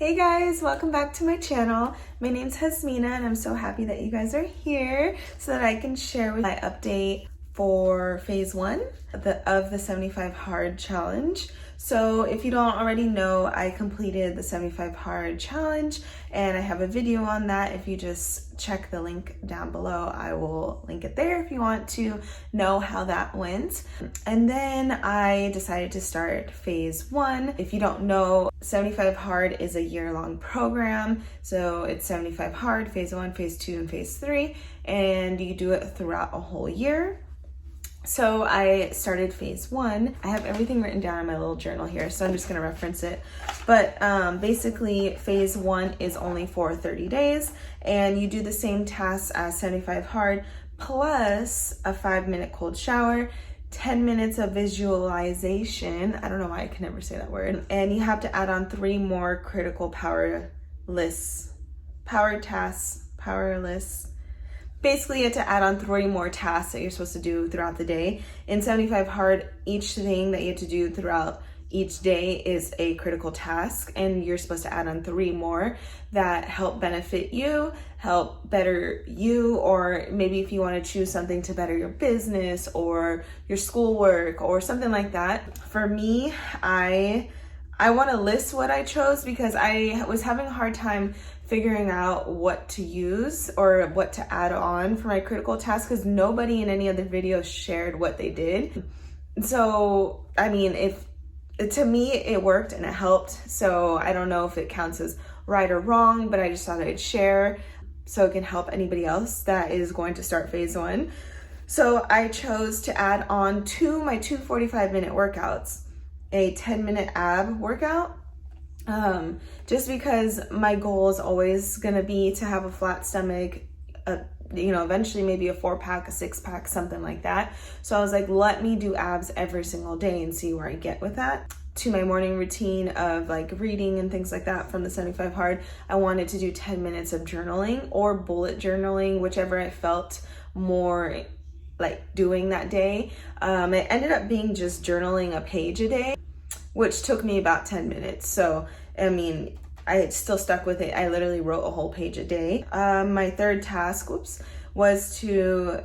Hey guys, welcome back to my channel. My name's Hasmina and I'm so happy that you guys are here so that I can share with my update for phase one of the 75 hard challenge. So if you don't already know, I completed the 75 hard challenge and I have a video on that. If you just check the link down below, I will link it there if you want to know how that went. And then I decided to start phase one. If you don't know, 75 hard is a year-long program. So it's 75 hard, phase one, phase two, and phase three, and you do it throughout a whole year. So I started phase one. I have everything written down in my little journal here, so I'm just gonna reference it. But basically phase one is only for 30 days and you do the same tasks as 75 hard plus a 5-minute cold shower, 10 minutes of visualization. I don't know why I can never say that word. And you have to add on 3 more critical power tasks. Basically, you have to add on 3 more tasks that you're supposed to do throughout the day. In 75 hard, each thing that you have to do throughout each day is a critical task, and you're supposed to add on 3 more that help benefit you, help better you, or maybe if you want to choose something to better your business or your schoolwork or something like that. For me, I want to list what I chose because I was having a hard time figuring out what to use or what to add on for my critical task because nobody in any of the videos shared what they did. So, I mean, to me, it worked and it helped. So I don't know if it counts as right or wrong, but I just thought I'd share so it can help anybody else that is going to start phase one. So I chose to add on to my 2 45-minute workouts, a 10-minute ab workout, just because my goal is always going to be to have a flat stomach, eventually maybe a 4-pack, a 6-pack, something like that. So I was like, let me do abs every single day and see where I get with that. To my morning routine of like reading and things like that from the 75 hard, I wanted to do 10 minutes of journaling or bullet journaling, whichever I felt more like doing that day. It ended up being just journaling a page a day, which took me about 10 minutes. So, I mean, I still stuck with it. I literally wrote a whole page a day. My third task, was to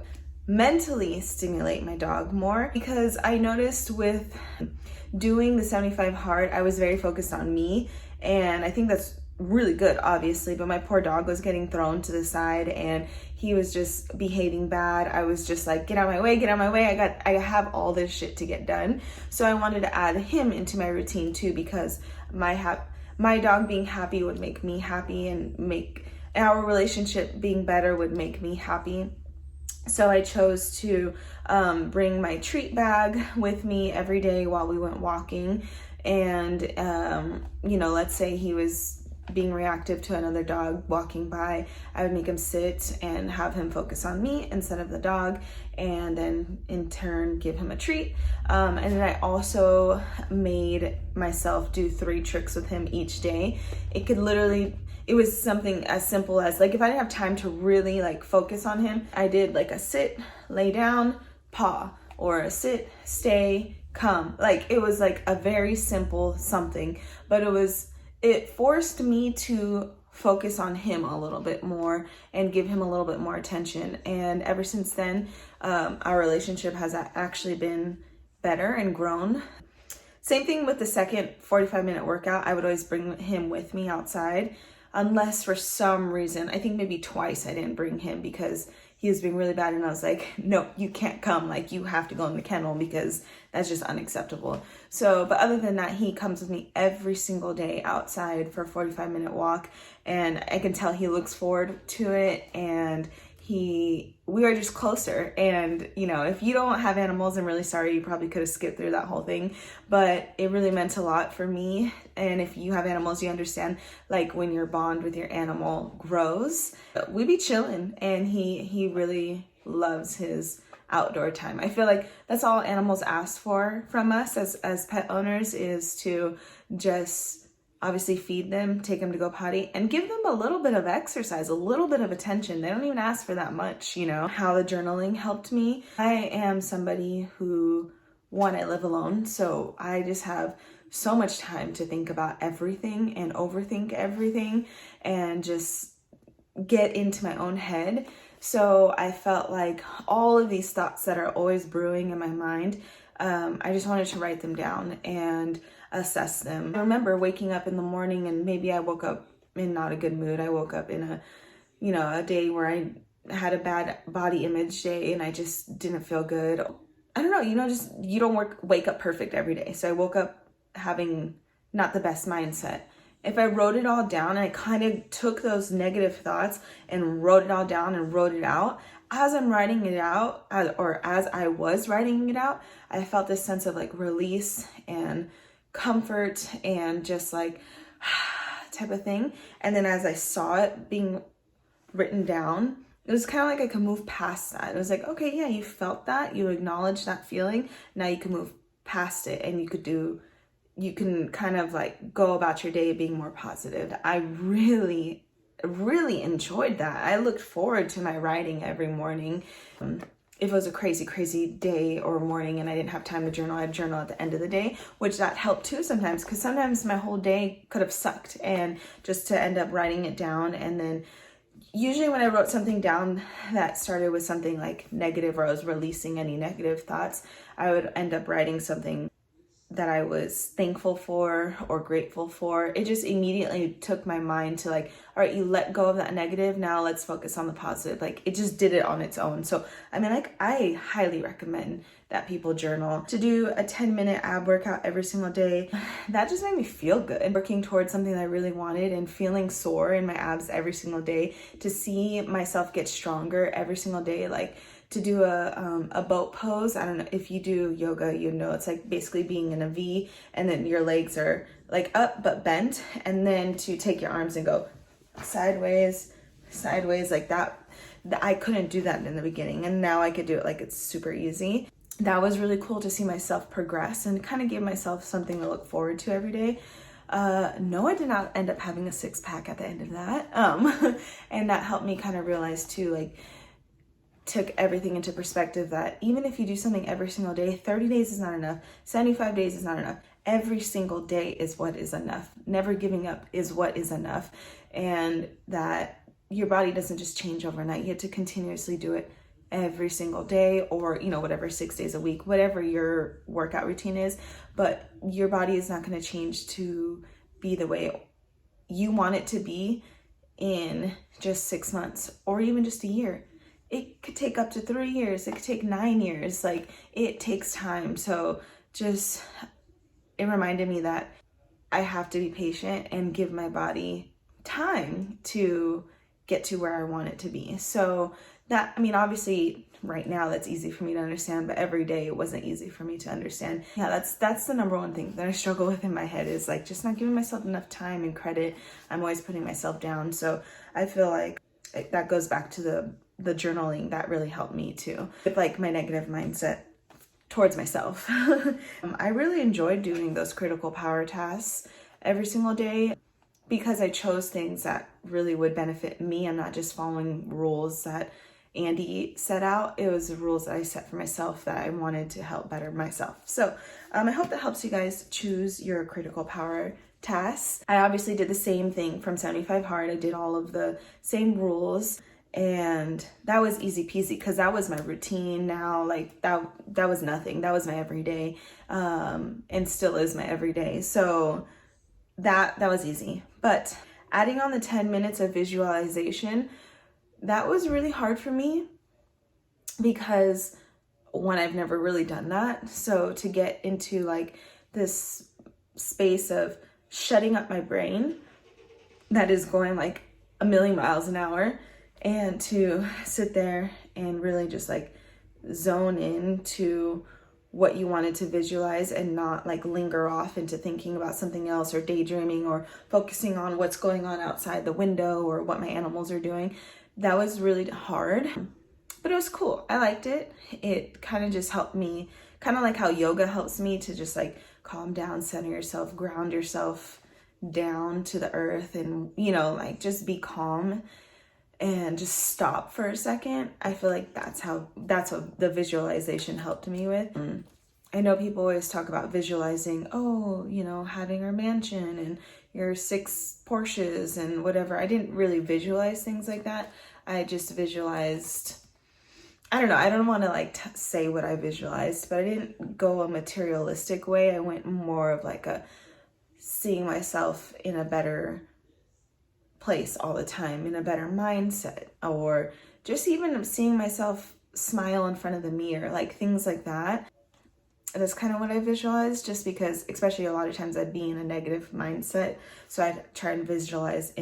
mentally stimulate my dog more because I noticed with doing the 75 hard, I was very focused on me. And I think that's really good, obviously, but my poor dog was getting thrown to the side and he was just behaving bad. I was just like, get out of my way, get out of my way. I have all this shit to get done. So I wanted to add him into my routine too because my dog being happy would make me happy and make our relationship being better would make me happy. So I chose to bring my treat bag with me every day while we went walking. And, let's say he was being reactive to another dog walking by, I would make him sit and have him focus on me instead of the dog, and then in turn give him a treat. And then I also made myself do 3 tricks with him each day. It was something as simple as like if I didn't have time to really like focus on him, I did like a sit, lay down, paw, or a sit, stay, come. Like it was like a very simple something, but it forced me to focus on him a little bit more and give him a little bit more attention. And ever since then, our relationship has actually been better and grown. Same thing with the second 45-minute workout. I would always bring him with me outside, unless for some reason, I think maybe twice I didn't bring him because he was being really bad and I was like, no, you can't come, like you have to go in the kennel because that's just unacceptable. So, but other than that, he comes with me every single day outside for a 45-minute walk and I can tell he looks forward to it and we are just closer. And if you don't have animals, I'm really sorry, you probably could have skipped through that whole thing, but it really meant a lot for me. And if you have animals, you understand like when your bond with your animal grows. We be chilling and he really loves his outdoor time. I feel like that's all animals ask for from us as pet owners, is to just obviously feed them, take them to go potty, and give them a little bit of exercise, a little bit of attention. They don't even ask for that much, How the journaling helped me. I am somebody who, one, I live alone, so I just have so much time to think about everything and overthink everything and just get into my own head. So I felt like all of these thoughts that are always brewing in my mind, I just wanted to write them down and assess them. I remember waking up in the morning and maybe I woke up in not a good mood. I woke up in a day where I had a bad body image day and I just didn't feel good. I don't know, just you don't wake up perfect every day. So I woke up having not the best mindset. If I wrote it all down and I kind of took those negative thoughts and wrote it all down and wrote it out, as I'm writing it out, or as I was writing it out, I felt this sense of like release and comfort and just like type of thing. And then as I saw it being written down, it was kind of like I could move past that. It was like, okay, yeah, you felt that, you acknowledged that feeling. Now you can move past it and you can kind of like go about your day being more positive. I really enjoyed that. I looked forward to my writing every morning. If it was a crazy day or morning and I didn't have time to journal, I'd journal at the end of the day, which that helped too sometimes, because sometimes my whole day could have sucked, and just to end up writing it down. And then usually when I wrote something down that started with something like negative, or I was releasing any negative thoughts, I would end up writing something that I was thankful for or grateful for. It just immediately took my mind to like, all right, you let go of that negative, now let's focus on the positive. Like it just did it on its own. So I mean, like, I highly recommend that people journal. To do a 10-minute ab workout every single day, that just made me feel good. Working towards something that I really wanted and feeling sore in my abs every single day, to see myself get stronger every single day, like to do a boat pose. I don't know if you do yoga, it's like basically being in a V and then your legs are like up but bent, and then to take your arms and go sideways like that. I couldn't do that in the beginning, and now I could do it like it's super easy. That was really cool to see myself progress and kind of give myself something to look forward to every day. No, I did not end up having a 6-pack at the end of that. And that helped me kind of realize too, like, took everything into perspective, that even if you do something every single day, 30 days is not enough, 75 days is not enough. Every single day is what is enough. Never giving up is what is enough. And that your body doesn't just change overnight. You have to continuously do it every single day, or whatever, 6 days a week, whatever your workout routine is. But your body is not going to change to be the way you want it to be in just 6 months or even just a year. It could take up to 3 years. It could take 9 years. Like, it takes time. So it reminded me that I have to be patient and give my body time to get to where I want it to be. So that, obviously right now that's easy for me to understand, but every day it wasn't easy for me to understand. Yeah, that's the number one thing that I struggle with in my head, is like just not giving myself enough time and credit. I'm always putting myself down. So I feel like that goes back to the journaling. That really helped me too, with like my negative mindset towards myself. I really enjoyed doing those critical power tasks every single day, because I chose things that really would benefit me. I'm not just following rules that Andy set out. It was the rules that I set for myself that I wanted to help better myself. So I hope that helps you guys choose your critical power tasks. I obviously did the same thing from 75 Hard. I did all of the same rules, and that was easy peasy because that was my routine now. Like that was nothing. That was my everyday, and still is my everyday. So that was easy. But adding on the 10 minutes of visualization, that was really hard for me, because one, I've never really done that. So to get into like this space of shutting up my brain that is going like a million miles an hour, and to sit there and really just like zone into what you wanted to visualize and not like linger off into thinking about something else, or daydreaming, or focusing on what's going on outside the window or what my animals are doing. That was really hard, but it was cool. I liked it. It kind of just helped me, kind of like how yoga helps me to just like calm down, center yourself, ground yourself down to the earth, and like just be calm and just stop for a second. I feel like that's what the visualization helped me with. I know people always talk about visualizing, oh, having our mansion and your 6 Porsches and whatever. I didn't really visualize things like that. I just visualized, I don't know, I don't want to say what I visualized, but I didn't go a materialistic way. I went more of a seeing myself in a better place all the time, in a better mindset, or just even seeing myself smile in front of the mirror, things like that. That's kind of what I visualized, just because, especially a lot of times I'd be in a negative mindset. So I'd try and visualize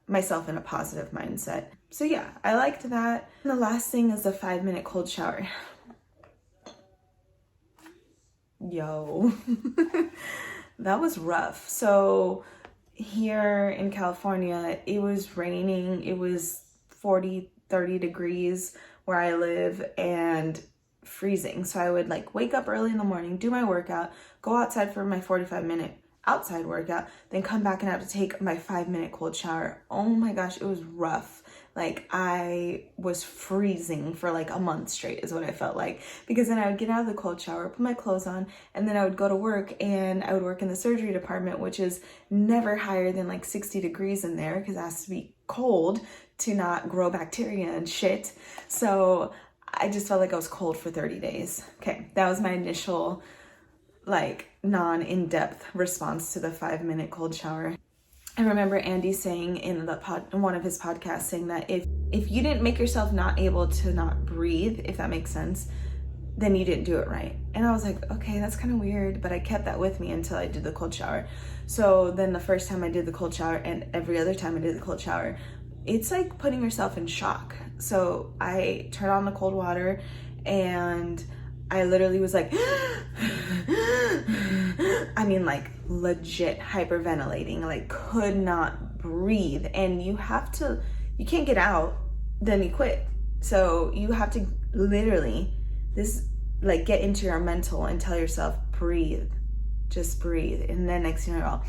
myself in a positive mindset. So yeah, I liked that. And the last thing is a 5-minute cold shower. Yo, that was rough. So here in California, it was raining. It was 40, 30 degrees where I live, and freezing. So I would wake up early in the morning, do my workout, go outside for my 45-minute outside workout, then come back and have to take my 5-minute cold shower. Oh my gosh, it was rough. I was freezing for a month straight is what I felt like, because then I would get out of the cold shower, put my clothes on, and then I would go to work, and I would work in the surgery department, which is never higher than 60 degrees in there, because it has to be cold to not grow bacteria and shit. So I just felt like I was cold for 30 days. Okay, that was my initial non-in-depth response to the 5-minute cold shower. I remember Andy saying in one of his podcasts, saying that if you didn't make yourself not able to not breathe, if that makes sense, then you didn't do it right. And I was like, okay, that's kind of weird, but I kept that with me until I did the cold shower. So then the first time I did the cold shower, and every other time I did the cold shower, it's like putting yourself in shock. So I turned on the cold water, and I literally was legit hyperventilating, could not breathe. And you can't get out, then you quit. So you have to literally get into your mental and tell yourself, breathe, just breathe. And then next thing you know,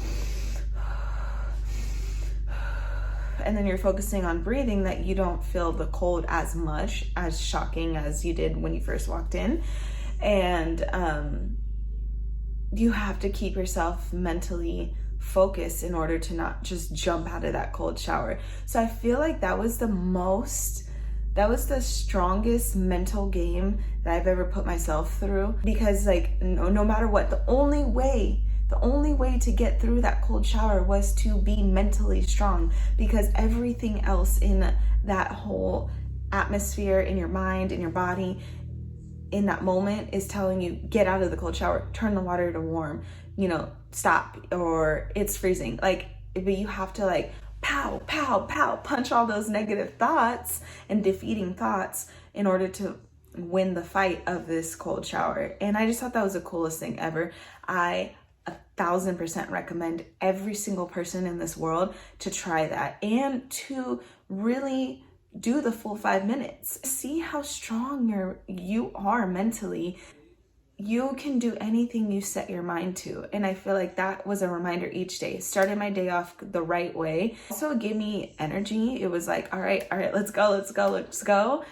and then you're focusing on breathing, that you don't feel the cold as much, as shocking as you did when you first walked in. And you have to keep yourself mentally focused in order to not just jump out of that cold shower. So I feel like that was the strongest mental game that I've ever put myself through, because no matter what, the only way to get through that cold shower was to be mentally strong, because everything else in that whole atmosphere, in your mind, in your body, in that moment is telling you, get out of the cold shower, turn the water to warm, stop, or it's freezing. But you have to pow, pow, pow, punch all those negative thoughts and defeating thoughts in order to win the fight of this cold shower. And I just thought that was the coolest thing ever. I 1,000% recommend every single person in this world to try that, and to really do the full 5 minutes. See how strong you are mentally. You can do anything you set your mind to. And I feel like that was a reminder each day. Started my day off the right way. Also, it gave me energy. It was all right, let's go.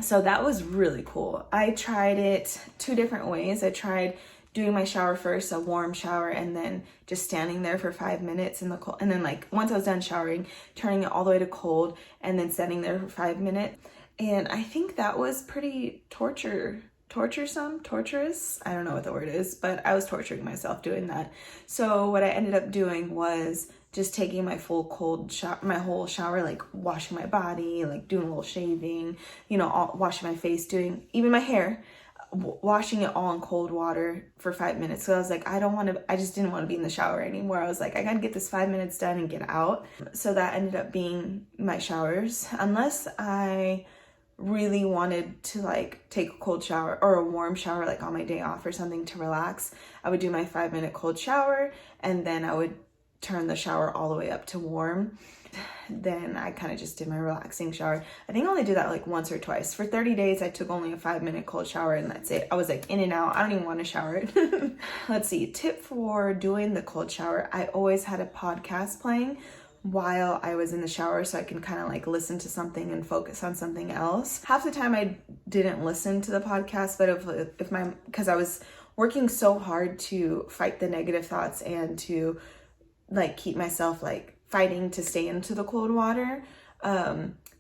So that was really cool. I tried it 2 different ways. I tried doing my shower first, a warm shower, and then just standing there for 5 minutes in the cold. And then once I was done showering, turning it all the way to cold, and then standing there for 5 minutes. And I think that was pretty torturous. I don't know what the word is, but I was torturing myself doing that. So what I ended up doing was just taking my full cold shower, my whole shower, washing my body, doing a little shaving, washing my face, doing even my hair, washing it all in cold water for 5 minutes. So I was I just didn't want to be in the shower anymore. I was I gotta get this 5 minutes done and get out. So that ended up being my showers, unless I really wanted to take a cold shower or a warm shower on my day off or something to relax. I would do my 5 minute cold shower, and then I would turn the shower all the way up to warm. Then I kind of just did my relaxing shower. I think I only did that once or twice. For 30 days, I took only a 5 minute cold shower, and that's it. I was in and out. I don't even want to shower. Let's see. Tip for doing the cold shower. I always had a podcast playing while I was in the shower, so I can kind of listen to something and focus on something else. Half the time I didn't listen to the podcast, but because I was working so hard to fight the negative thoughts and to like keep myself like fighting to stay into the cold water.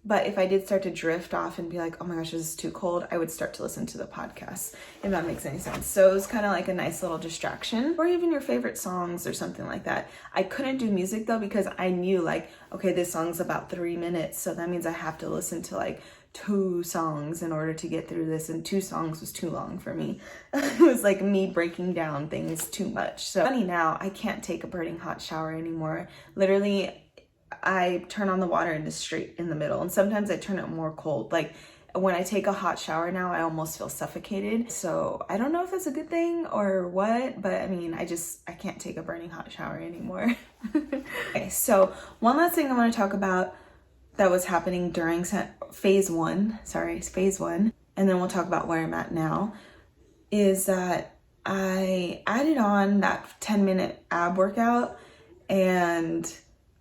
But if I did start to drift off and be like, oh my gosh, this is too cold, I would start to listen to the podcast, if that makes any sense. So it was kind of like a nice little distraction, or even your favorite songs or something like that. I couldn't do music though, because I knew like, okay, this song's about 3 minutes. So that means I have to listen to like 2 songs in order to get through this. And 2 songs was too long for me. It was like me breaking down things too much. So funny now, I can't take a burning hot shower anymore. Literally, I turn on the water in the straight in the middle, and sometimes I turn it more cold. Like when I take a hot shower now, I almost feel suffocated. So I don't know if that's a good thing or what, but I mean, I can't take a burning hot shower anymore. Okay, so one last thing I want to talk about that was happening during phase one, and then we'll talk about where I'm at now, is that I added on that 10-minute ab workout, and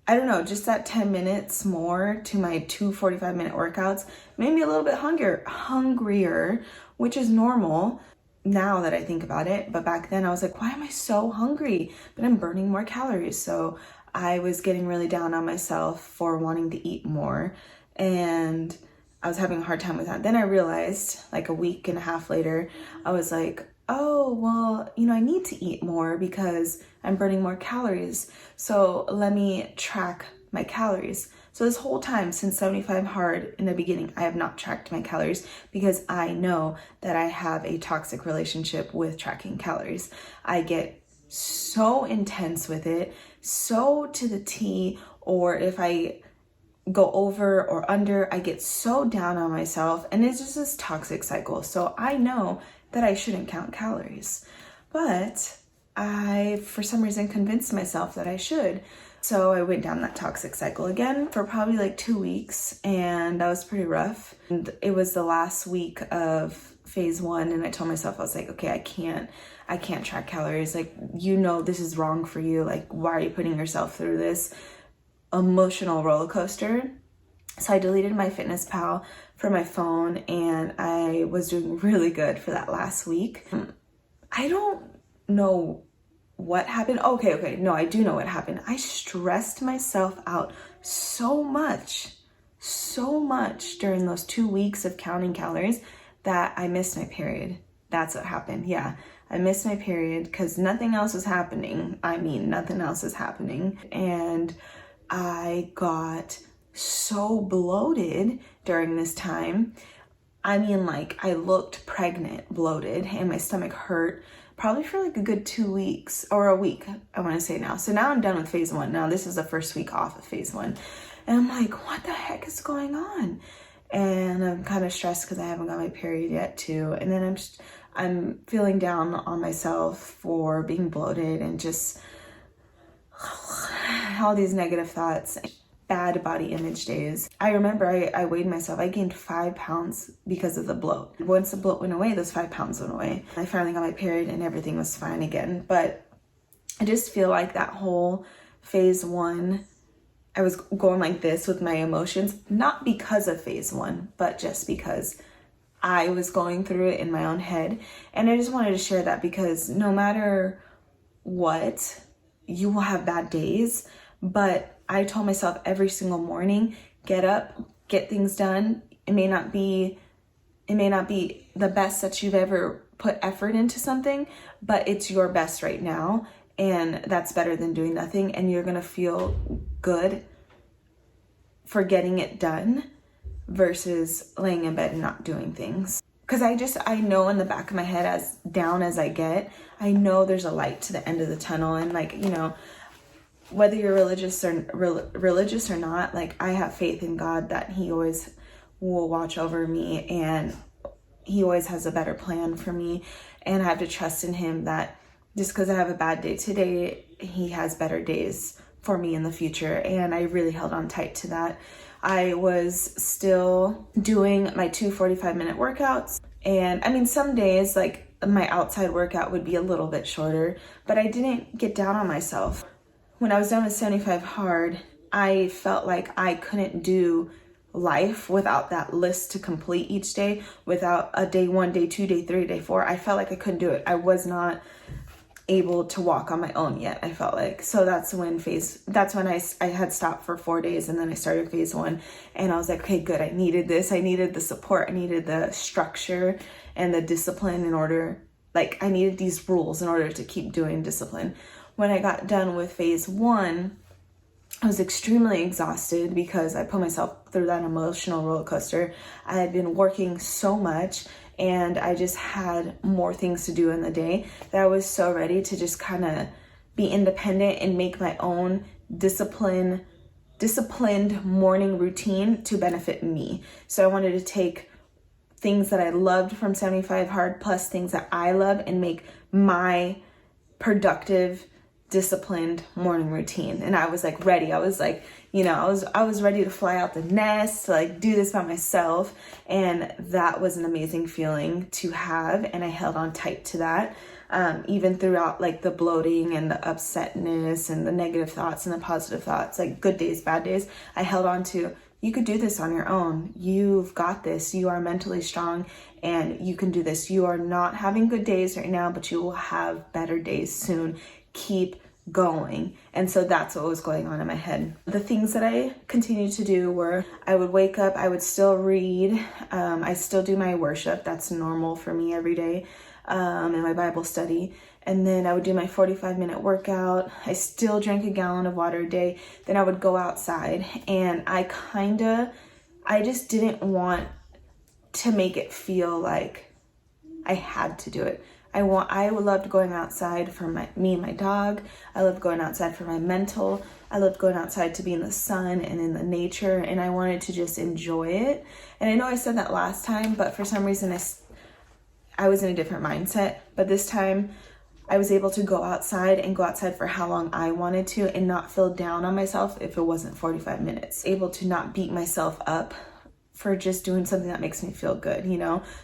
I don't know, just that 10 minutes more to my 2 45-minute workouts made me a little bit hungrier, which is normal now that I think about it. But back then I was like, why am I so hungry? But I'm burning more calories. So I was getting really down on myself for wanting to eat more, and I was having a hard time with that. Then I realized, like a week and a half later, I was like, oh, well, I need to eat more because I'm burning more calories. So let me track my calories. So this whole time since 75 Hard in the beginning, I have not tracked my calories because I know that I have a toxic relationship with tracking calories. I get so intense with it, so to the T, or if I go over or under, I get so down on myself, and it's just this toxic cycle. So I know that I shouldn't count calories, but I, for some reason, convinced myself that I should. So I went down that toxic cycle again for probably like 2 weeks, and that was pretty rough. And it was the last week of phase one, and I told myself, I was like, okay, I can't track calories. Like, this is wrong for you. Like, why are you putting yourself through this emotional roller coaster? So I deleted my FitnessPal from my phone, and I was doing really good for that last week. I don't know what happened. Okay. No, I do know what happened. I stressed myself out so much during those 2 weeks of counting calories that I missed my period. That's what happened. Yeah, I missed my period because nothing else was happening. Nothing else is happening. And I got so bloated during this time. I looked pregnant, bloated, and my stomach hurt probably for like a good 2 weeks or a week, I want to say now. So now I'm done with phase one. Now this is the first week off of phase one. And I'm like, what the heck is going on? And I'm kind of stressed because I haven't got my period yet too. And then I'm feeling down on myself for being bloated and just all these negative thoughts. Bad body image days. I remember I weighed myself. I gained 5 pounds because of the bloat. Once the bloat went away, those 5 pounds went away. I finally got my period and everything was fine again. But I just feel like that whole phase one, I was going like this with my emotions, not because of phase one, but just because I was going through it in my own head. And I just wanted to share that because no matter what, you will have bad days, but I told myself every single morning, get up, get things done. It may not be the best that you've ever put effort into something, but it's your best right now. And that's better than doing nothing. And you're going to feel good for getting it done versus laying in bed and not doing things. Because I know in the back of my head, as down as I get, I know there's a light to the end of the tunnel. And whether you're religious or not, like, I have faith in God that he always will watch over me and he always has a better plan for me. And I have to trust in him that just because I have a bad day today, he has better days for me in the future. And I really held on tight to that. I was still doing my 2 45-minute workouts. And some days, like, my outside workout would be a little bit shorter, but I didn't get down on myself. When I was done with 75 Hard, I felt like I couldn't do life without that list to complete each day, without a day 1, day 2, day 3, day 4. I felt like I couldn't do it. I was not able to walk on my own yet, I felt like. So that's when I had stopped for 4 days, and then I started phase 1, and I was like, okay, good. I needed this. I needed the support. I needed the structure and the discipline I needed these rules in order to keep doing discipline. When I got done with phase 1, I was extremely exhausted because I put myself through that emotional roller coaster. I had been working so much, and I just had more things to do in the day that I was so ready to just kind of be independent and make my own disciplined morning routine to benefit me. So I wanted to take things that I loved from 75 Hard plus things that I love and make my productive, disciplined morning routine. And I was like ready. I was like, I was ready to fly out the nest, to like do this by myself. And that was an amazing feeling to have. And I held on tight to that. Even throughout like the bloating and the upsetness and the negative thoughts and the positive thoughts, like good days, bad days, I held on to, you could do this on your own. You've got this. You are mentally strong and you can do this. You are not having good days right now, but you will have better days soon. Keep going. And so that's what was going on in my head. The things that I continued to do were, I would wake up, I would still read. I still do my worship. That's normal for me every day. And my Bible study. And then I would do my 45-minute workout. I still drank a gallon of water a day. Then I would go outside, and I just didn't want to make it feel like I had to do it. I loved going outside for me and my dog. I loved going outside for my mental. I loved going outside to be in the sun and in the nature, and I wanted to just enjoy it. And I know I said that last time, but for some reason I was in a different mindset. But this time I was able to go outside for how long I wanted to and not feel down on myself if it wasn't 45 minutes. Able to not beat myself up for just doing something that makes me feel good,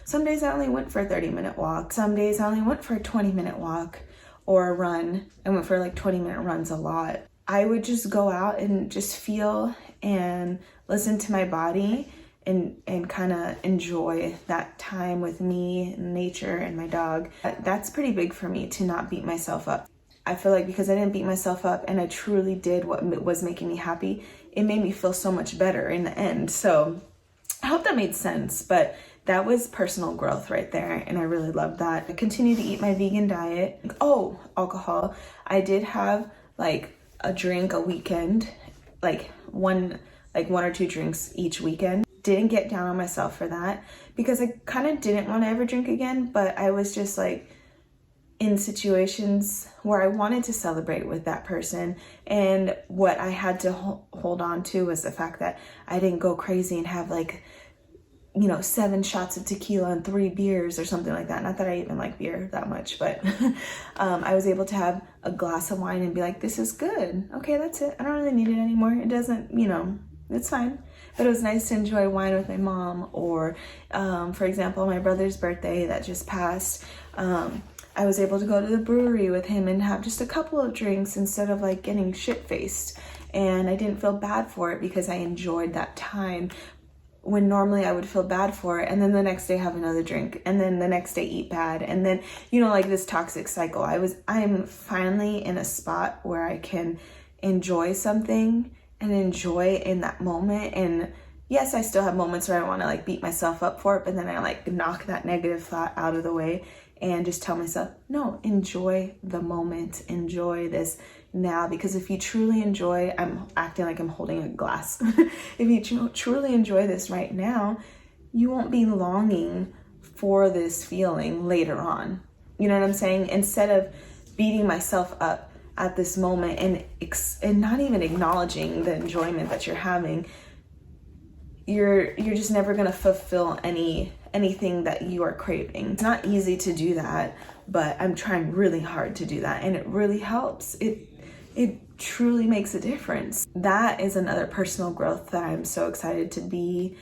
Some days I only went for a 30-minute walk. Some days I only went for a 20-minute walk or a run. I went for like 20-minute runs a lot. I would just go out and just feel and listen to my body and kind of enjoy that time with me, nature, and my dog. That's pretty big for me, to not beat myself up. I feel like because I didn't beat myself up and I truly did what was making me happy, it made me feel so much better in the end. So I hope that made sense, but that was personal growth right there, and I really loved that. I continued to eat my vegan diet. Oh, alcohol. I did have like a drink a weekend, like one or two drinks each weekend. Didn't get down on myself for that because I kind of didn't want to ever drink again, but I was just like in situations where I wanted to celebrate with that person, and what I had to hold on to was the fact that I didn't go crazy and have 7 shots of tequila and 3 beers or something like that. Not that I even like beer that much, but I was able to have a glass of wine and be like, this is good. Okay, that's it. I don't really need it anymore. It doesn't, it's fine. But it was nice to enjoy wine with my mom, or for example, my brother's birthday that just passed, I was able to go to the brewery with him and have just a couple of drinks instead of like getting shit-faced. And I didn't feel bad for it because I enjoyed that time, when normally I would feel bad for it, and then the next day have another drink, and then the next day eat bad, and then like this toxic cycle. I'm finally in a spot where I can enjoy something and enjoy in that moment. And yes, I still have moments where I want to like beat myself up for it, but then I like knock that negative thought out of the way and just tell myself, no, enjoy the moment, enjoy this now. Because if you truly enjoy, I'm acting like I'm holding a glass. If you truly enjoy this right now, you won't be longing for this feeling later on. You know what I'm saying? Instead of beating myself up at this moment and not even acknowledging the enjoyment that you're having, you're just never going to fulfill anything that you are craving. It's not easy to do that, but I'm trying really hard to do that, and it really helps. It truly makes a difference. That is another personal growth that I'm so excited to be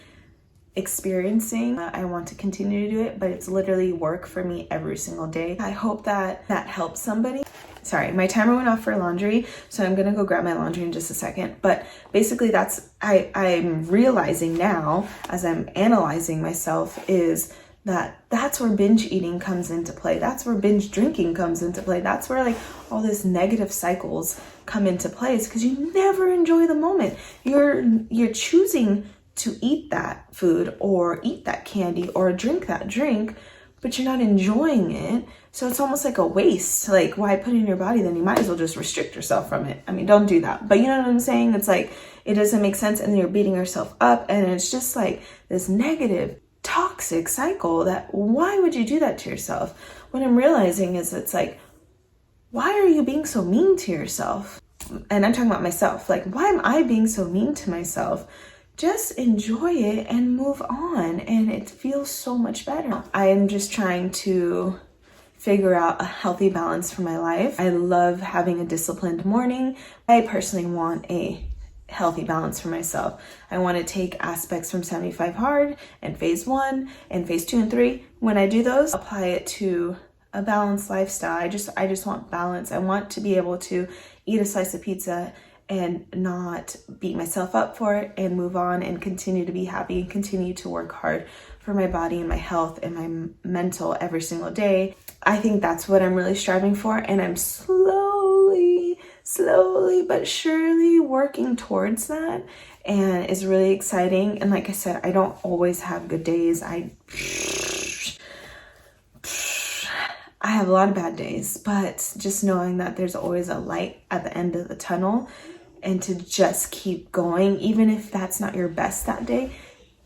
experiencing. I want to continue to do it, but it's literally work for me every single day. I hope that helps somebody. sorry, my timer went off for laundry, so I'm gonna go grab my laundry in just a second. But basically I'm realizing now, as I'm analyzing myself, is that's where binge eating comes into play. That's where binge drinking comes into play. That's where like all this negative cycles come into place, because you never enjoy the moment. You're choosing to eat that food or eat that candy or drink that drink, but you're not enjoying it. So it's almost like a waste. Like, why put it in your body? Then you might as well just restrict yourself from it. I mean, don't do that. But you know what I'm saying? It's like, it doesn't make sense, and then you're beating yourself up, and it's just like this negative, toxic cycle. That why would you do that to yourself? What I'm realizing is, it's like, why are you being so mean to yourself? And I'm talking about myself. Like, why am I being so mean to myself? Just enjoy it and move on, and it feels so much better. I am just trying to figure out a healthy balance for my life. I love having a disciplined morning. I personally want a healthy balance for myself. I want to take aspects from 75 Hard and phase 1 and phase 2 and 3. When I do those, apply it to a balanced lifestyle. I just want balance. I want to be able to eat a slice of pizza and not beat myself up for it, and move on and continue to be happy and continue to work hard for my body and my health and my mental every single day. I think that's what I'm really striving for, and I'm slowly but surely working towards that, and it's really exciting. And like I said, I don't always have good days. I have a lot of bad days, but just knowing that there's always a light at the end of the tunnel, and to just keep going, even if that's not your best that day,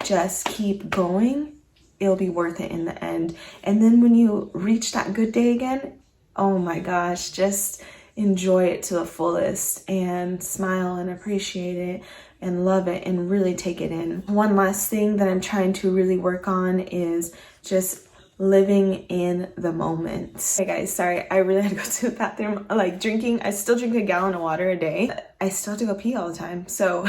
just keep going. It'll be worth it in the end. And then when you reach that good day again, oh my gosh, just enjoy it to the fullest and smile and appreciate it and love it and really take it in. One last thing that I'm trying to really work on is just living in the moment. Hey guys, sorry, I really had to go to the bathroom. Like, drinking, I still drink a gallon of water a day. I still have to go pee all the time. So